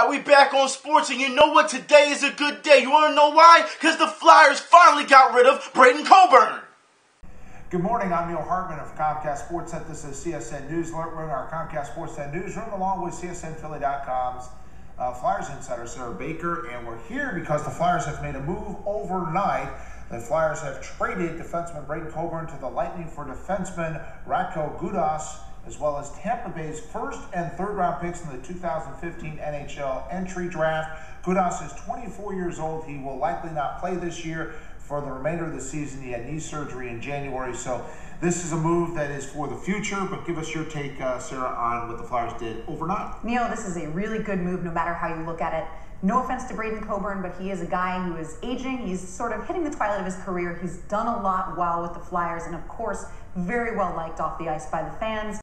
We back on sports, and you know what? Today is a good day. You want to know why? Because the Flyers finally got rid of Trent Coburn. Good morning, I'm Neil Hartman of Comcast Sportsnet. This is CSN News Alert. We're in our Comcast Sportsnet newsroom along with CSNPhilly.com's Flyers insider Sarah Baker, and we're here because the Flyers have made a move overnight. The Flyers have traded defenseman Trent Coburn to the Lightning for defenseman Radko Gudas, as well as Tampa Bay's first and third round picks in the 2015 NHL entry draft. Gudas is 24 years old. He will likely not play this year for the remainder of the season. He had knee surgery in January, so this is a move that is for the future. But give us your take, Sarah, on what the Flyers did overnight. Neil, this is a really good move no matter how you look at it. No offense to Trent Coburn, but he is a guy who is aging. He's sort of hitting the twilight of his career. He's done a lot while with the Flyers, and of course, very well liked off the ice by the fans.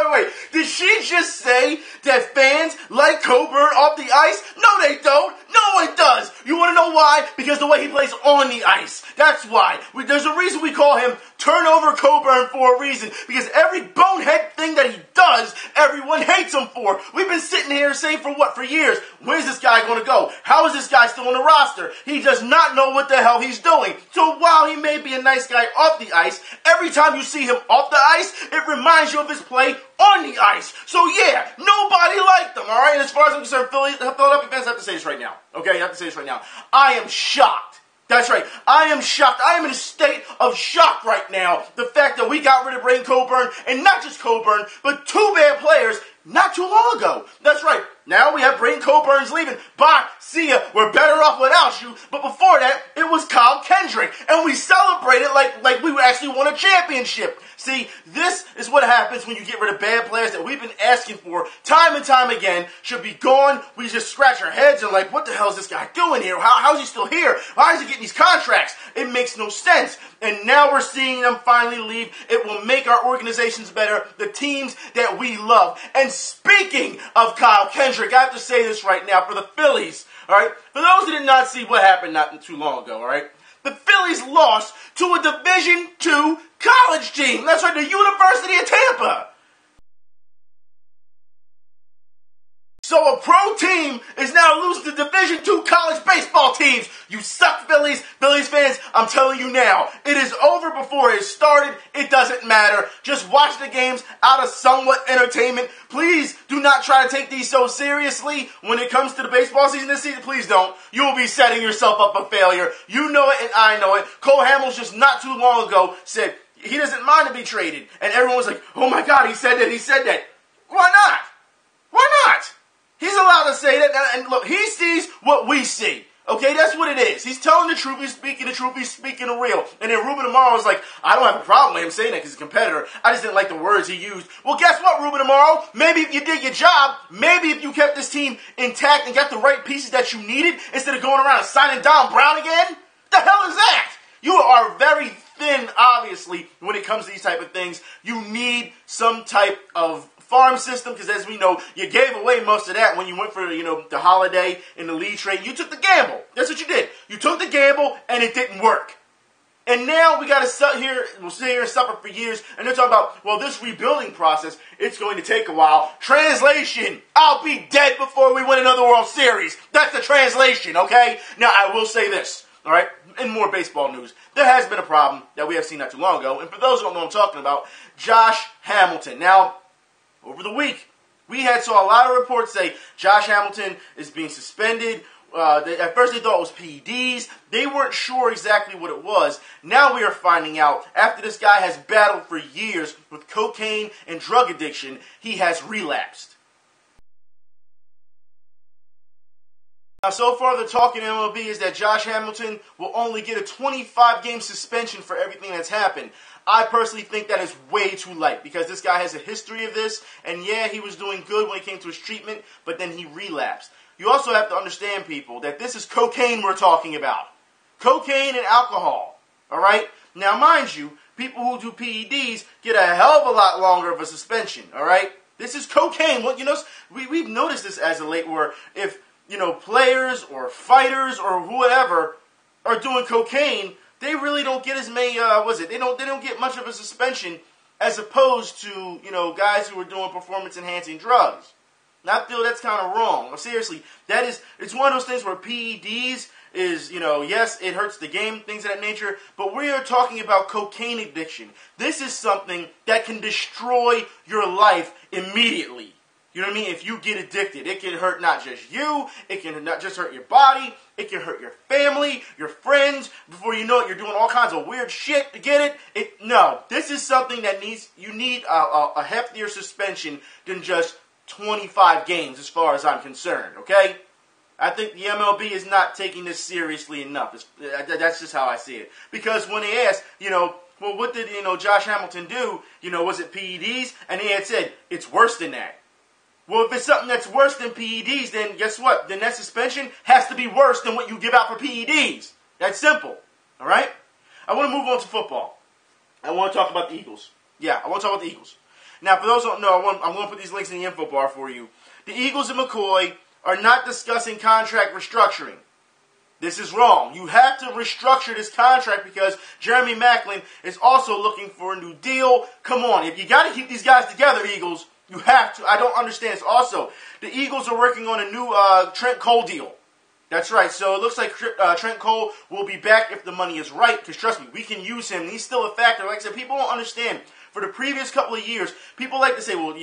Wait. Did she just say that fans like Coburn off the ice? No, they don't. No one does. You want to know why? Because the way he plays on the ice. That's why. There's a reason we call him Turnover Coburn for a reason. Because every bonehead thing that he does, everyone hates him for. We've been sitting here saying for years, where's this guy going to go? How is this guy still on the roster? He does not know what the hell he's doing. So while he may be a nice guy off the ice, every time you see him off the ice, it reminds you of his play on the ice. So yeah, nobody liked him, all right? And as far as I'm concerned, Philadelphia fans have to say this right now. Okay, you have to say this right now. I am shocked. That's right. I am shocked. I am in a state of shock right now. The fact that we got rid of Trent Coburn, and not just Coburn, but two bad players not too long ago. That's right. Now we have Trent Coburn's leaving. Bye. See ya. We're better off without you. But before that, it was Kyle Kendrick. And we celebrated like we actually won a championship. See, this is what happens when you get rid of bad players that we've been asking for time and time again. Should be gone. We just scratch our heads and like, what the hell is this guy doing here? How is he still here? Why is he getting these contracts? It makes no sense. And now we're seeing them finally leave. It will make our organizations better. The teams that we love. And speaking of Kyle Kendrick, I have to say this right now for the Phillies. All right, for those who did not see what happened not too long ago, all right, the Phillies lost to a Division II college team. That's right, the University of Tampa. So a pro team is now losing to Division II college baseball teams. You suck, Phillies. Phillies fans, I'm telling you now, it is over before it started. It doesn't matter. Just watch the games out of somewhat entertainment. Please do not try to take these so seriously when it comes to the baseball season this season. Please don't. You will be setting yourself up for failure. You know it and I know it. Cole Hamels just not too long ago said he doesn't mind to be traded. And everyone was like, oh my God, he said that. Why not? Why not? He's allowed to say that, and look, he sees what we see. Okay, that's what it is. He's telling the truth, he's speaking the real. And then Ruben Amaro was like, I don't have a problem with him saying that because he's a competitor. I just didn't like the words he used. Well, guess what, Ruben Amaro? Maybe if you did your job, maybe if you kept this team intact and got the right pieces that you needed, instead of going around and signing Don Brown again, the hell is that? You are very thin, obviously, when it comes to these type of things. You need some type of farm system, because as we know, you gave away most of that when you went for, the holiday in the lead trade. You took the gamble. That's what you did. You took the gamble, and it didn't work. And now we got to sit here and suffer for years, and they're talking about, well, this rebuilding process, it's going to take a while. Translation, I'll be dead before we win another World Series. That's the translation, okay? Now, I will say this, all right? In more baseball news, there has been a problem that we have seen not too long ago, and for those who don't know what I'm talking about, Josh Hamilton. Now, over the week, we saw a lot of reports say Josh Hamilton is being suspended. At first they thought it was PEDs. They weren't sure exactly what it was. Now we are finding out, after this guy has battled for years with cocaine and drug addiction, he has relapsed. Now, so far the talk in MLB is that Josh Hamilton will only get a 25-game suspension for everything that's happened. I personally think that is way too light because this guy has a history of this, and yeah, he was doing good when it came to his treatment, but then he relapsed. You also have to understand, people, that this is cocaine we're talking about. Cocaine and alcohol, all right? Now, mind you, people who do PEDs get a hell of a lot longer of a suspension, all right? This is cocaine. Well, we've noticed this as of late where if players or fighters or whoever are doing cocaine, they really don't get as many, they don't get much of a suspension as opposed to, guys who are doing performance-enhancing drugs. And I feel that's kind of wrong. Seriously, it's one of those things where PEDs is, yes, it hurts the game, things of that nature, but we are talking about cocaine addiction. This is something that can destroy your life immediately. You know what I mean? If you get addicted, it can hurt not just you, it can not just hurt your body, it can hurt your family, your friends. Before you know it, you're doing all kinds of weird shit to get it. No, this is something that you need a heftier suspension than just 25 games as far as I'm concerned, okay? I think the MLB is not taking this seriously enough. That's just how I see it. Because when they asked, well, what did, Josh Hamilton do? Was it PEDs? And they had said, it's worse than that. Well, if it's something that's worse than PEDs, then guess what? Then that suspension has to be worse than what you give out for PEDs. That's simple. All right? I want to move on to football. I want to talk about the Eagles. Yeah, I want to talk about the Eagles. Now, for those who don't know, I'm going to put these links in the info bar for you. The Eagles and McCoy are not discussing contract restructuring. This is wrong. You have to restructure this contract because Jeremy Maclin is also looking for a new deal. Come on. If you got to keep these guys together, Eagles, you have to. I don't understand this. Also, the Eagles are working on a new Trent Cole deal. That's right. So it looks like Trent Cole will be back if the money is right. Because trust me, we can use him. He's still a factor. Like I said, people don't understand. For the previous couple of years, people like to say, well,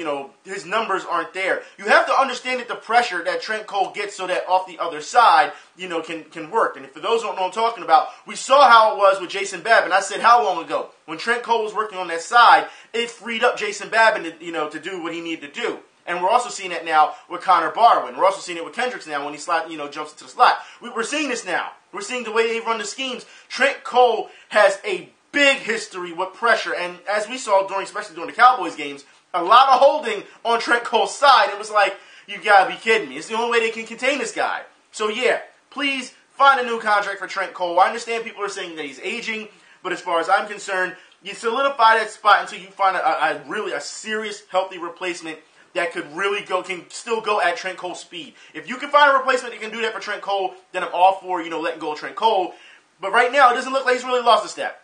his numbers aren't there. You have to understand that the pressure that Trent Cole gets so that off the other side, can work. And for those who don't know what I'm talking about, we saw how it was with Jason Babin. I said how long ago? When Trent Cole was working on that side, it freed up Jason Babin to do what he needed to do. And we're also seeing that now with Connor Barwin. We're also seeing it with Kendricks now when he jumps into the slot. We're seeing this now. We're seeing the way they run the schemes. Trent Cole has a big history with pressure, and as we saw especially during the Cowboys games, a lot of holding on Trent Cole's side. It was like, you gotta be kidding me. It's the only way they can contain this guy. So yeah, please find a new contract for Trent Cole. I understand people are saying that he's aging, but as far as I'm concerned, you solidify that spot until you find a really serious, healthy replacement that can still go at Trent Cole's speed. If you can find a replacement that can do that for Trent Cole, then I'm all for, letting go of Trent Cole. But right now, it doesn't look like he's really lost a step.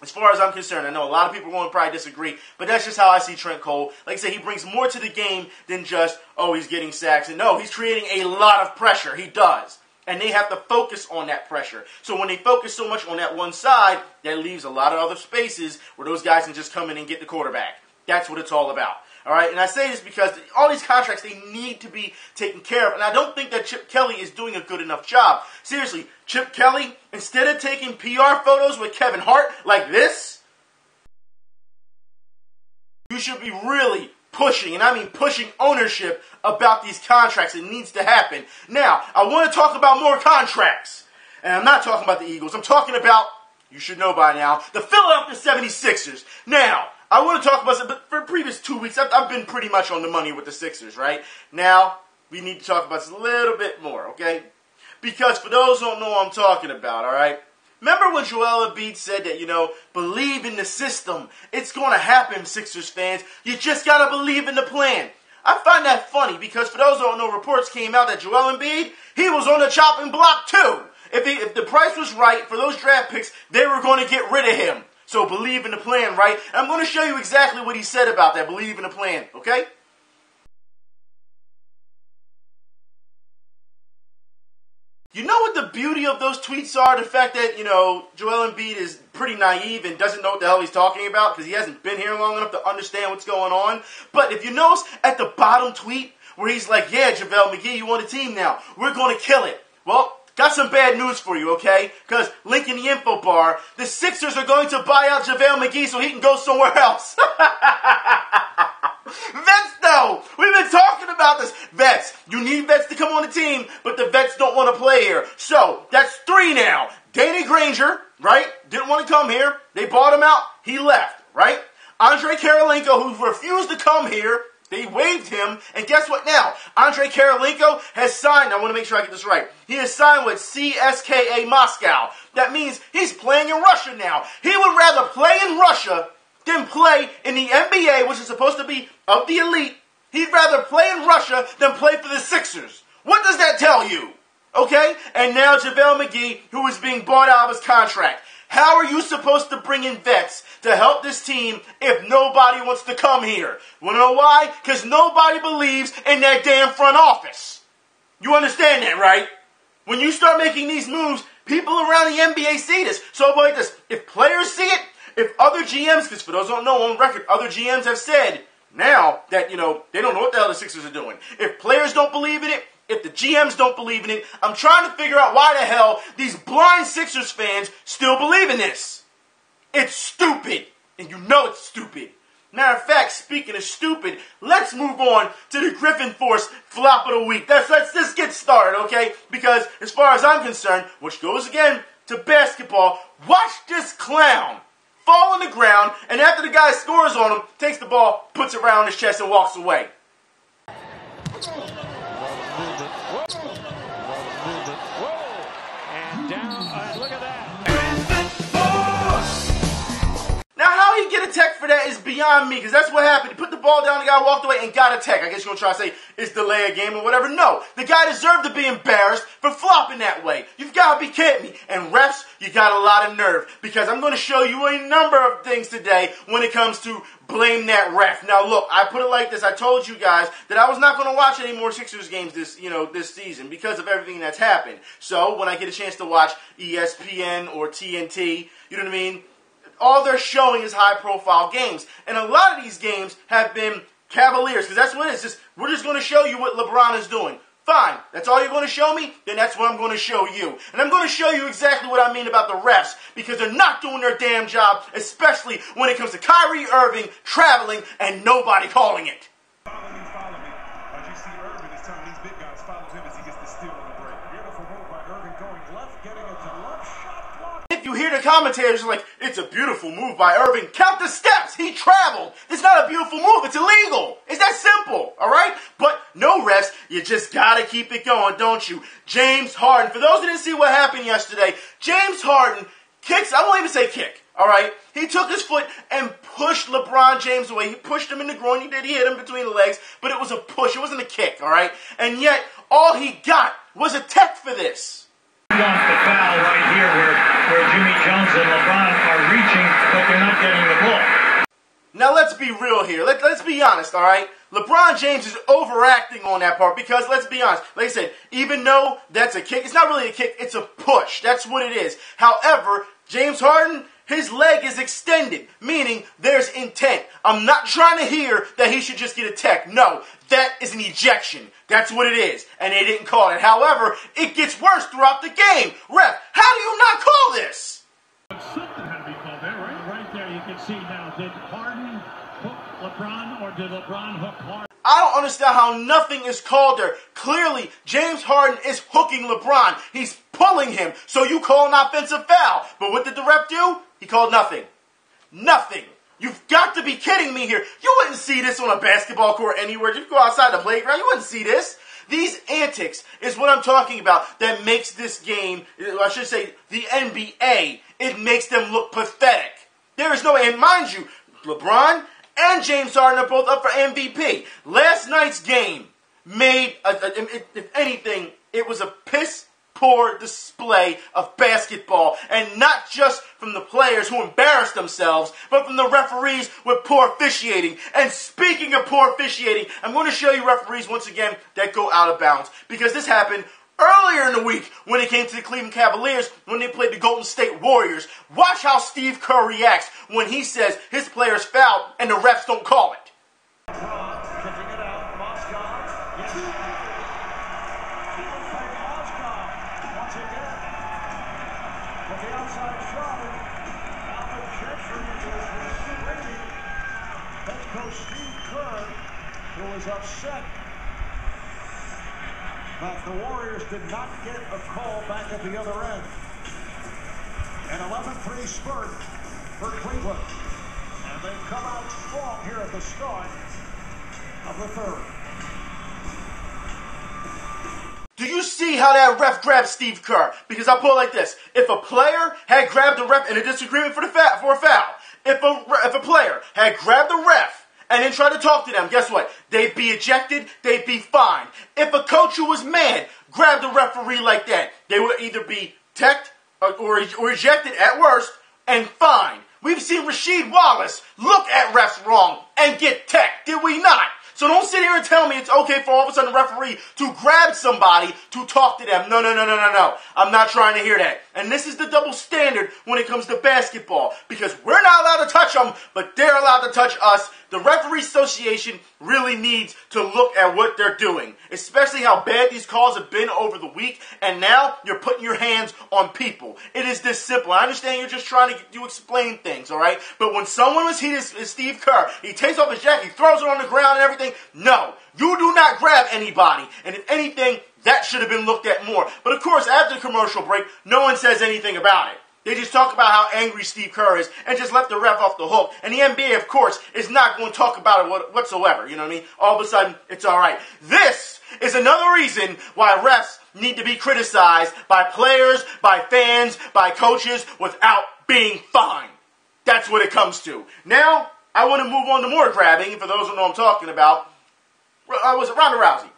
As far as I'm concerned, I know a lot of people will probably disagree, but that's just how I see Trent Cole. Like I said, he brings more to the game than just, he's getting sacks. And no, he's creating a lot of pressure. He does. And they have to focus on that pressure. So when they focus so much on that one side, that leaves a lot of other spaces where those guys can just come in and get the quarterback. That's what it's all about. All right, and I say this because all these contracts, they need to be taken care of. And I don't think that Chip Kelly is doing a good enough job. Seriously, Chip Kelly, instead of taking PR photos with Kevin Hart like this, you should be really pushing, and I mean pushing ownership about these contracts. It needs to happen. Now, I want to talk about more contracts. And I'm not talking about the Eagles. I'm talking about, you should know by now, the Philadelphia 76ers. Now, I want to talk about it, but for the previous 2 weeks, I've been pretty much on the money with the Sixers, right? Now, we need to talk about this a little bit more, okay? Because for those who don't know what I'm talking about, all right? Remember when Joel Embiid said that, believe in the system. It's going to happen, Sixers fans. You just got to believe in the plan. I find that funny because for those who don't know, reports came out that Joel Embiid, he was on the chopping block too. If the price was right for those draft picks, they were going to get rid of him. So believe in the plan, right? And I'm going to show you exactly what he said about that. Believe in the plan, okay? You know what the beauty of those tweets are? The fact that, Joel Embiid is pretty naive and doesn't know what the hell he's talking about because he hasn't been here long enough to understand what's going on. But if you notice at the bottom tweet where he's like, yeah, JaVale McGee, you on the team now. We're going to kill it. Well, got some bad news for you, okay? Because, link in the info bar, the Sixers are going to buy out JaVale McGee so he can go somewhere else. Vets, though! We've been talking about this. Vets. You need vets to come on the team, but the vets don't want to play here. So, that's 3 now. Danny Granger, right? Didn't want to come here. They bought him out. He left, right? Andre Kirilenko, who refused to come here, they waived him, and guess what now? Andre Kirilenko has signed, I want to make sure I get this right, he has signed with CSKA Moskow. That means he's playing in Russia now. He would rather play in Russia than play in the NBA, which is supposed to be of the elite. He'd rather play in Russia than play for the Sixers. What does that tell you? Okay? And now JaVale McGee, who is being bought out of his contract. How are you supposed to bring in vets to help this team if nobody wants to come here? Want to know why? Because nobody believes in that damn front office. You understand that, right? When you start making these moves, people around the NBA see this. So like this, if players see it, if other GMs, because for those who don't know on record, other GMs have said now that, they don't know what the hell the Sixers are doing. If players don't believe in it, if the GMs don't believe in it, I'm trying to figure out why the hell these blind Sixers fans still believe in this. It's stupid, and you know it's stupid. Matter of fact, speaking of stupid, let's move on to the Griffin Force flop of the week. Let's just get started, okay? Because as far as I'm concerned, which goes again to basketball, watch this clown fall on the ground, and after the guy scores on him, takes the ball, puts it around his chest, and walks away. And down, look at that. Now, how he get a tech for that is beyond me, because that's what happened. He put the ball down, the guy walked away and got a tech. I guess you're going to try to say it's delay a game or whatever. No, the guy deserved to be embarrassed for flopping that way. You've got to be kidding me. And refs, you got a lot of nerve, because I'm going to show you a number of things today when it comes to blame that ref. Now, look, I put it like this. I told you guys that I was not going to watch any more Sixers games this season because of everything that's happened. So, when I get a chance to watch ESPN or TNT, you know what I mean? All they're showing is high-profile games. And a lot of these games have been Cavaliers, because that's what it is. We're just going to show you what LeBron is doing. Fine. That's all you're going to show me? Then that's what I'm going to show you. And I'm going to show you exactly what I mean about the refs, because they're not doing their damn job, especially when it comes to Kyrie Irving traveling and nobody calling it. Follow me. As you see, Irving is telling these big guys follow him as he gets the steal on the break. Beautiful move by Irving going left, getting it to left, shot block. If you hear the commentators like, it's a beautiful move by Irving, count the steps. He traveled. It's not a beautiful move. It's illegal. It's that simple, all right? But no refs. You just got to keep it going, don't you? James Harden. For those who didn't see what happened yesterday, James Harden kicks. I won't even say kick, all right? He took his foot and pushed LeBron James away. He pushed him in the groin. He hit him between the legs, but it was a push. It wasn't a kick, all right? And yet, all he got was a tech for this. He wants the foul right here where Jimmy Jones and LeBron are reaching, but they're not getting the ball. Now, let's be real here. Let's be honest, all right? LeBron James is overacting on that part because, let's be honest, like I said, even though that's a kick, it's not really a kick, it's a push. That's what it is. However, James Harden, his leg is extended, meaning there's intent. I'm not trying to hear that he should just get a tech. No, that is an ejection. That's what it is, and they didn't call it. However, it gets worse throughout the game. Ref, how do you not call this? Something had to be called there, right? Right there, you can see now. Did Harden hook LeBron, or did LeBron hook Harden? I don't understand how nothing is called there. Clearly, James Harden is hooking LeBron. He's pulling him, so you call an offensive foul. But what did the ref do? He called nothing. Nothing. You've got to be kidding me here. You wouldn't see this on a basketball court anywhere. You go outside the playground, you wouldn't see this. These antics is what I'm talking about that makes this game, I should say the NBA, it makes them look pathetic. There is no, and mind you, LeBron and James Harden are both up for MVP. Last night's game made, if anything, it was a piss-poor display of basketball. And not just from the players who embarrassed themselves, but from the referees with poor officiating. And speaking of poor officiating, I'm going to show you referees once again that go out of bounds. Because this happened earlier in the week when it came to the Cleveland Cavaliers when they played the Golden State Warriors. Watch how Steve Kerr reacts when he says his players fouled and the refs don't call it. Kicking it out, Moskow. Yes. Moskow once again. With the outside shot, now the objection is restraining head coach Steve Kerr, who is upset that the Warriors did not get a call back at the other end. An 11-3 spurt for Cleveland. And they come out strong here at the start of the third. Do you see how that ref grabbed Steve Kerr? Because I'll put it like this. If a player had grabbed the ref in a disagreement for a foul, if a player had grabbed the ref and then tried to talk to them, guess what? They'd be ejected, they'd be fined. If a coach who was mad grabbed the referee like that, they would either be teched or ejected at worst, and fined. We've seen Rasheed Wallace look at refs wrong and get tech, did we not? So don't sit here and tell me it's okay for all of a sudden the referee to grab somebody to talk to them. No. I'm not trying to hear that. And this is the double standard when it comes to basketball. Because we're not allowed to touch them, but they're allowed to touch us. The Referee Association really needs to look at what they're doing. Especially how bad these calls have been over the week. And now you're putting your hands on people. It is this simple. I understand you're just trying to explain things, all right? But when someone was hit as Steve Kerr, he takes off his jacket, he throws it on the ground and everything. No, you do not grab anybody. And if anything, that should have been looked at more. But of course, after the commercial break, no one says anything about it. They just talk about how angry Steve Kerr is and just let the ref off the hook. And the NBA, of course, is not going to talk about it whatsoever. You know what I mean? All of a sudden, it's all right. This is another reason why refs need to be criticized by players, by fans, by coaches without being fined. That's what it comes to. Now, I want to move on to more grabbing. And for those who know what I'm talking about, was it Ronda Rousey?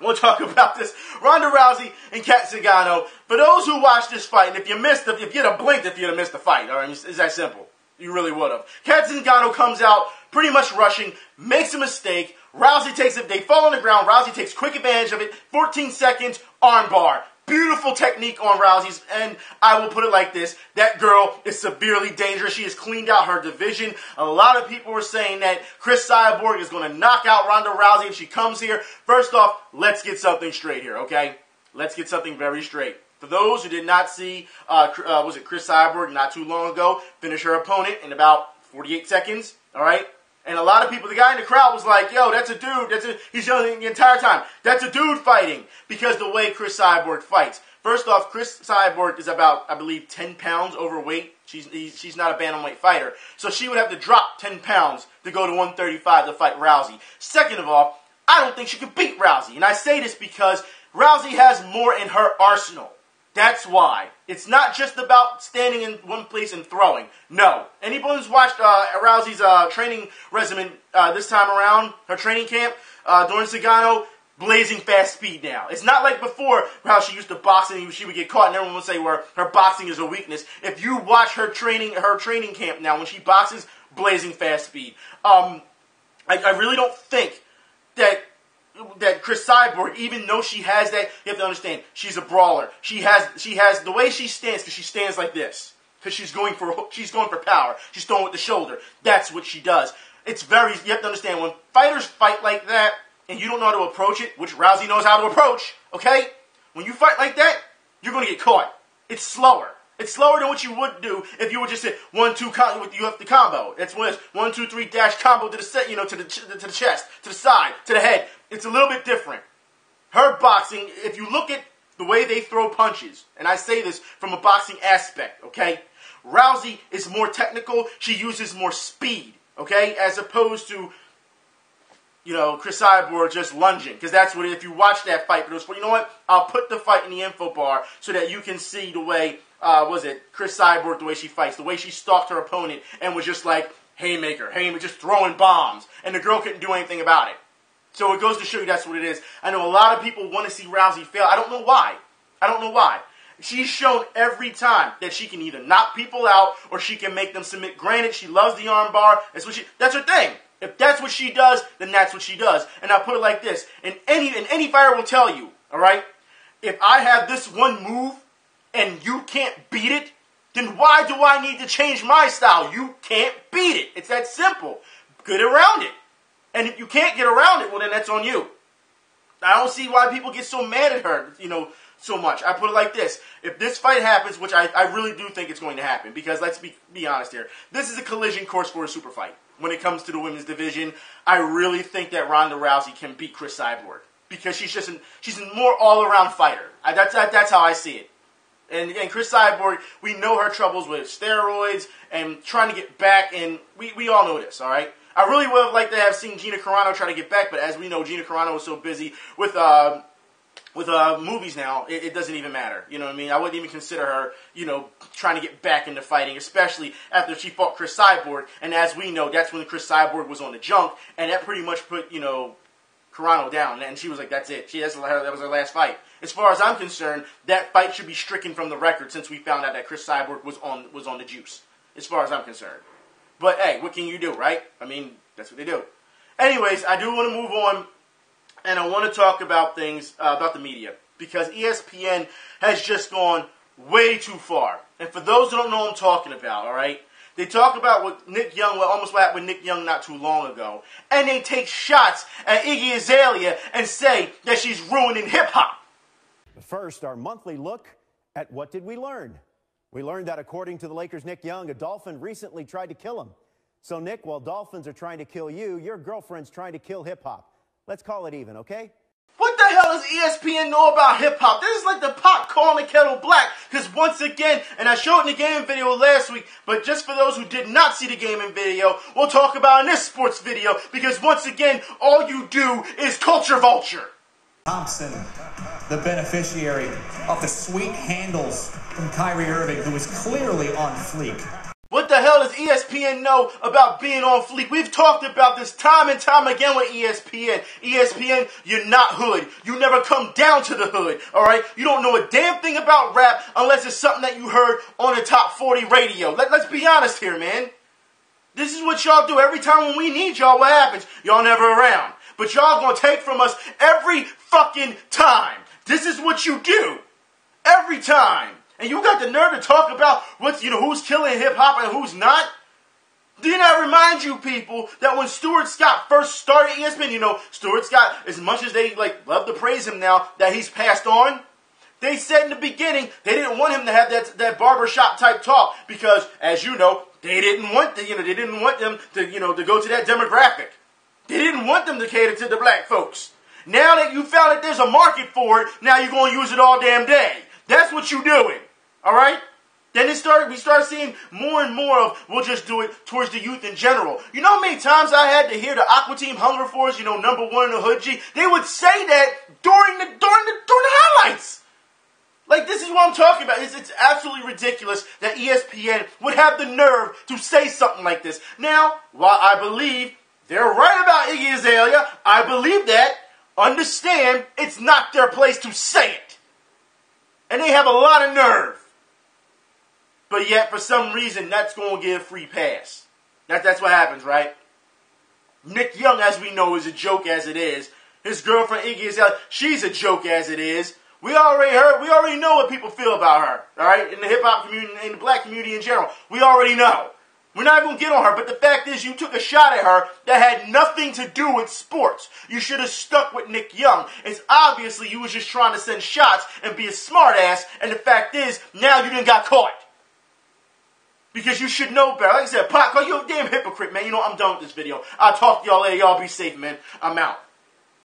We'll talk about this. Ronda Rousey and Cat Zingano. For those who watched this fight, and if you'd have blinked if you'd have missed the fight, all right, it's that simple. You really would have. Cat Zingano comes out pretty much rushing, makes a mistake. Rousey takes it. They fall on the ground. Rousey takes quick advantage of it. 14 seconds, armbar. Beautiful technique on Rousey's, and I will put it like this. That girl is severely dangerous. She has cleaned out her division. A lot of people were saying that Chris Cyborg is going to knock out Ronda Rousey if she comes here. First off, let's get something straight here, okay? Let's get something very straight. For those who did not see, Chris Cyborg not too long ago finish her opponent in about 48 seconds, all right? And a lot of people, the guy in the crowd was like, yo, that's a dude. He's yelling the entire time. That's a dude fighting. Because the way Chris Cyborg fights. First off, Chris Cyborg is about, I believe, 10 pounds overweight. She's not a bantamweight fighter. So she would have to drop 10 pounds to go to 135 to fight Rousey. Second of all, I don't think she could beat Rousey. And I say this because Rousey has more in her arsenal. That's why. It's not just about standing in one place and throwing. No. Anyone who's watched Rousey's training regimen this time around, her training camp, during Zingano, blazing fast speed now. It's not like before how she used to box and she would get caught and everyone would say where her boxing is a weakness. If you watch her training camp now, when she boxes, blazing fast speed. I really don't think that Chris Cyborg, even though she has that, you have to understand, she's a brawler. She has the way she stands, because she stands like this. Because she's going for power. She's throwing with the shoulder. That's what she does. You have to understand, when fighters fight like that, and you don't know how to approach it, which Rousey knows how to approach, okay? When you fight like that, you're going to get caught. It's slower. It's slower than what you would do if you would just hit 1-2 you have the combo. It's 1-2-3 dash combo to the set, to the chest, to the side, to the head. It's a little bit different. Her boxing, if you look at the way they throw punches, and I say this from a boxing aspect, okay? Rousey is more technical. She uses more speed, okay? As opposed to, Chris Cyborg just lunging. Because that's what, if you watch that fight, but you know what? I'll put the fight in the info bar so that you can see the way, Chris Cyborg, the way she fights, the way she stalked her opponent and was just like, haymaker, just throwing bombs. And the girl couldn't do anything about it. So it goes to show you that's what it is. I know a lot of people want to see Rousey fail. I don't know why. She's shown every time that she can either knock people out or she can make them submit. Granted, she loves the arm bar. That's her thing. If that's what she does, then that's what she does. And I'll put it like this. And any fighter will tell you, all right, if I have this one move and you can't beat it, then why do I need to change my style? You can't beat it. It's that simple. Get around it. And if you can't get around it, well, then that's on you. I don't see why people get so mad at her, so much. I put it like this. If this fight happens, which I really do think it's going to happen, because let's be honest here, this is a collision course for a super fight. When it comes to the women's division, I really think that Ronda Rousey can beat Chris Cyborg. Because she's a more all-around fighter. That's how I see it. And Chris Cyborg, we know her troubles with steroids and trying to get back, and we all know this, all right? I really would have liked to have seen Gina Carano try to get back, but as we know, Gina Carano is so busy with movies now, it doesn't even matter. You know what I mean? I wouldn't even consider her, trying to get back into fighting, especially after she fought Chris Cyborg. And as we know, that's when Chris Cyborg was on the junk, and that pretty much put, Carano down. And she was like, that's it. That was her last fight. As far as I'm concerned, that fight should be stricken from the record since we found out that Chris Cyborg was on the juice. as far as I'm concerned. But hey, what can you do, right? I mean, that's what they do. Anyways, I do want to move on, and I want to talk about things, about the media, because ESPN has just gone way too far. And for those who don't know what I'm talking about, all right, they talk about what Nick Young, almost what happened with Nick Young not too long ago, and they take shots at Iggy Azalea and say that she's ruining hip-hop. First, our monthly look at what did we learn? We learned that according to the Lakers' Nick Young, a Dolphin recently tried to kill him. So, Nick, while Dolphins are trying to kill you, your girlfriend's trying to kill hip-hop. Let's call it even, okay? What the hell does ESPN know about hip-hop? This is like the pot calling the kettle black. Because once again, and I showed it in the gaming video last week, but just for those who did not see the gaming video, we'll talk about in this sports video. Because once again, all you do is culture vulture. Thompson, the beneficiary of the sweet handles from Kyrie Irving, who was clearly on fleek. What the hell does ESPN know about being on fleek? We've talked about this time and time again with ESPN. ESPN, you're not hood. You never come down to the hood, all right? You don't know a damn thing about rap unless it's something that you heard on the top 40 radio. Let's be honest here, man. This is what y'all do. Every time when we need y'all, what happens? Y'all never around. But y'all gonna take from us every fucking time. This is what you do. Every time. And you got the nerve to talk about who's killing hip-hop and who's not? Didn't I remind you people that when Stuart Scott first started ESPN, Stuart Scott, as much as they love to praise him now that he's passed on, they said in the beginning they didn't want him to have that barbershop type talk because, as you know, they didn't want them to go to that demographic. They didn't want them to cater to the black folks. Now that you found that there's a market for it, now you're going to use it all damn day. That's what you're doing. All right? Then we start seeing more and more of, we'll just do it towards the youth in general. You know how many times I had to hear the Aqua Team Hunger Force, #1 in the Hood G? They would say that during the highlights. Like, this is what I'm talking about. It's absolutely ridiculous that ESPN would have the nerve to say something like this. Now, while I believe they're right about Iggy Azalea, I believe that, understand, it's not their place to say it. And they have a lot of nerve. But yet, for some reason, that's going to get a free pass. That's what happens, right? Nick Young, as we know, is a joke as it is. His girlfriend, Iggy Azalea, she's a joke as it is. We already know what people feel about her, all right? In the hip-hop community, in the black community in general. We already know. We're not going to get on her, but the fact is you took a shot at her that had nothing to do with sports. You should have stuck with Nick Young. It's obviously you was just trying to send shots and be a smartass, and the fact is, now you done got caught. Because you should know better. Like I said, Pac, you're a damn hypocrite, man. I'm done with this video. I'll talk to y'all later. Y'all be safe, man. I'm out.